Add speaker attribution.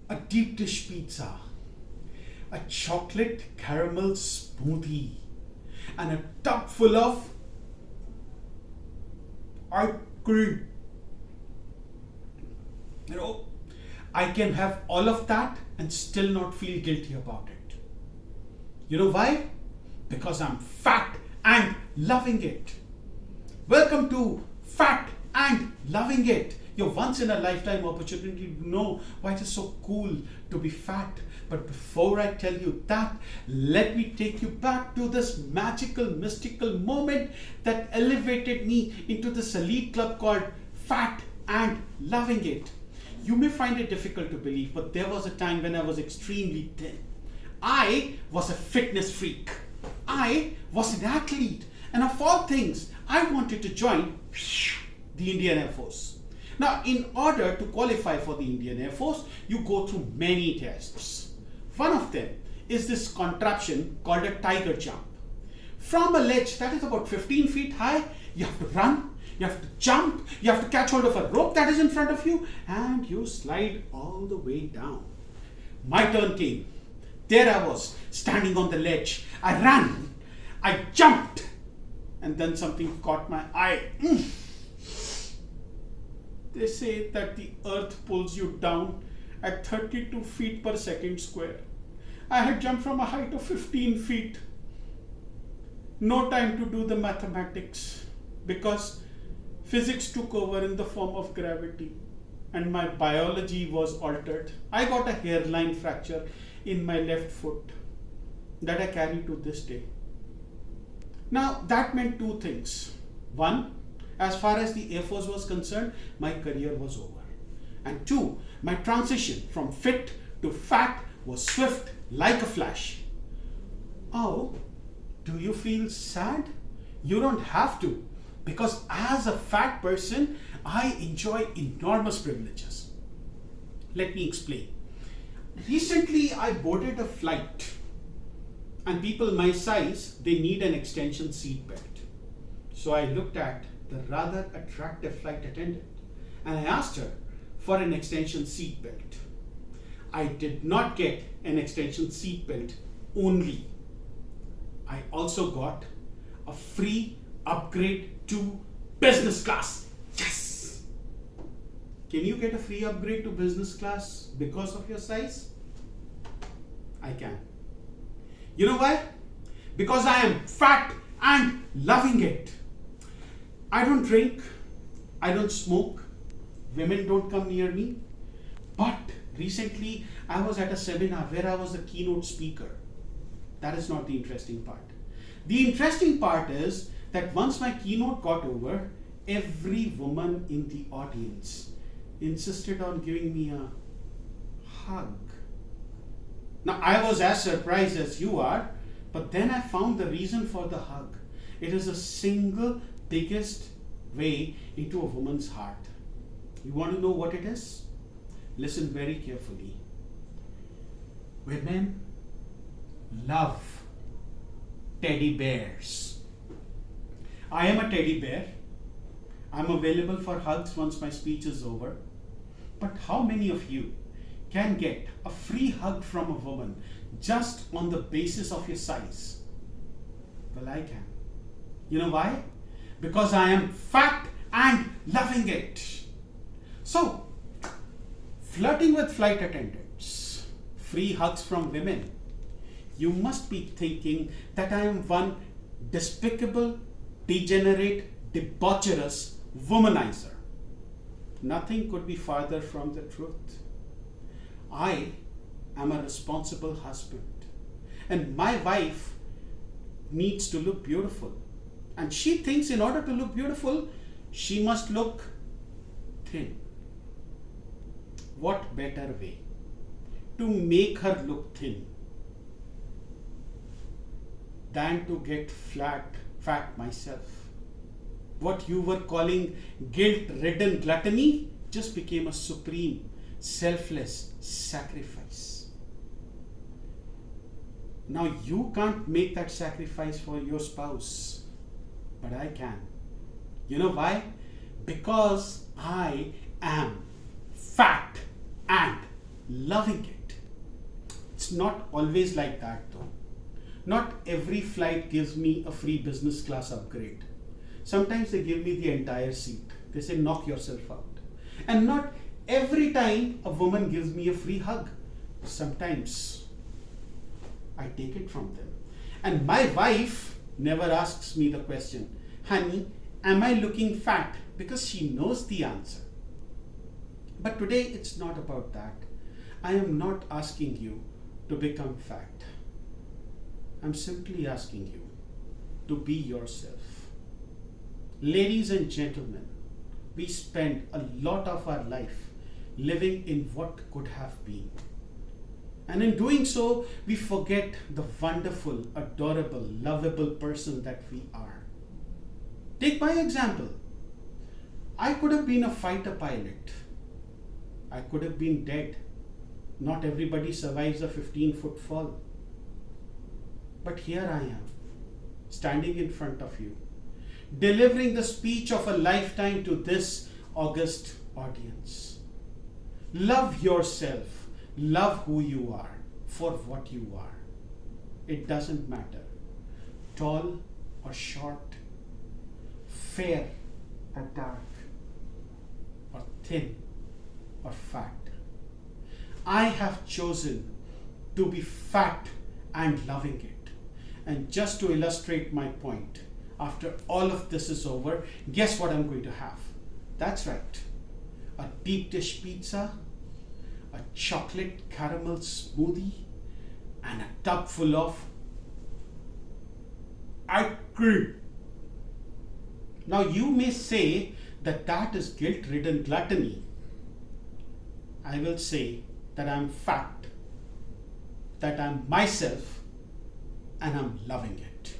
Speaker 1: a deep dish pizza, a chocolate caramel smoothie, and a tub full of ice cream. You know, I can have all of that and still not feel guilty about it. You know why? Because I'm fat and loving it. Welcome to Fat and Loving It, your once in a lifetime opportunity to know why it is so cool to be fat. But before I tell you that, let me take you back to this magical, mystical moment that elevated me into this elite club called Fat and Loving It. You may find it difficult to believe, but there was a time when I was extremely thin. I was a fitness freak. I was an athlete. And of all things, I wanted to join the Indian Air Force. Now, in order to qualify for the Indian Air Force, you go through many tests. One of them is this contraption called a tiger jump. From a ledge that is about 15 feet high, you have to run, you have to jump, you have to catch hold of a rope that is in front of you, and you slide all the way down. My turn came. There I was, standing on the ledge. I ran, I jumped, and then something caught my eye. They say that the earth pulls you down at 32 feet per second square. I had jumped from a height of 15 feet. No time to do the mathematics because physics took over in the form of gravity and my biology was altered. I got a hairline fracture in my left foot that I carry to this day. Now that meant two things. One, as far as the Air Force was concerned, my career was over. And two, my transition from fit to fat was swift like a flash. Oh, do you feel sad? You don't have to, because as a fat person, I enjoy enormous privileges. Let me explain. Recently, I boarded a flight, and people my size, they need an extension seat belt. So I looked at the rather attractive flight attendant and I asked her for an extension seat belt. I did not get an extension seat belt only. I also got a free upgrade to business class. Yes! Can you get a free upgrade to business class because of your size? I can. You know why? Because I am fat and loving it. I don't drink, I don't smoke, women don't come near me. But recently I was at a seminar where I was the keynote speaker. That is not the interesting part. The interesting part is that once my keynote got over, every woman in the audience insisted on giving me a hug. Now I was as surprised as you are, but then I found the reason for the hug. It is the single biggest way into a woman's heart. You want to know what it is? Listen very carefully. Women love teddy bears. I am a teddy bear. I'm available for hugs once my speech is over. But how many of you can get a free hug from a woman just on the basis of your size? Well, I can. You know why? Because I am fat and loving it. So, flirting with flight attendants, free hugs from women, you must be thinking that I am one despicable, degenerate, debaucherous womanizer. Nothing could be farther from the truth. I am a responsible husband, and my wife needs to look beautiful. And she thinks in order to look beautiful, she must look thin. What better way to make her look thin than to get fat myself? What you were calling guilt-ridden gluttony just became a supreme, selfless sacrifice. Now you can't make that sacrifice for your spouse, but I can. You know why? Because I am fat and loving it. It's not always like that though. Not every flight gives me a free business class upgrade. Sometimes they give me the entire seat. They say, knock yourself out. And not every time a woman gives me a free hug. Sometimes I take it from them. And my wife never asks me the question, honey, am I looking fat? Because she knows the answer. But today it's not about that. I am not asking you to become fat. I'm simply asking you to be yourself. Ladies and gentlemen, we spend a lot of our life living in what could have been. And in doing so, we forget the wonderful, adorable, lovable person that we are. Take my example. I could have been a fighter pilot. I could have been dead. Not everybody survives a 15-foot fall. But here I am, standing in front of you, delivering the speech of a lifetime to this august audience. Love yourself. Love who you are for what you are. It doesn't matter. Tall or short, fair or dark, or thin or fat. I have chosen to be fat and loving it. And just to illustrate my point, after all of this is over, guess what I'm going to have? That's right. A deep dish pizza, a chocolate caramel smoothie, and a tub full of ice cream. Now you may say that that is guilt-ridden gluttony. I will say that I'm fat, that I'm myself, and I'm loving it.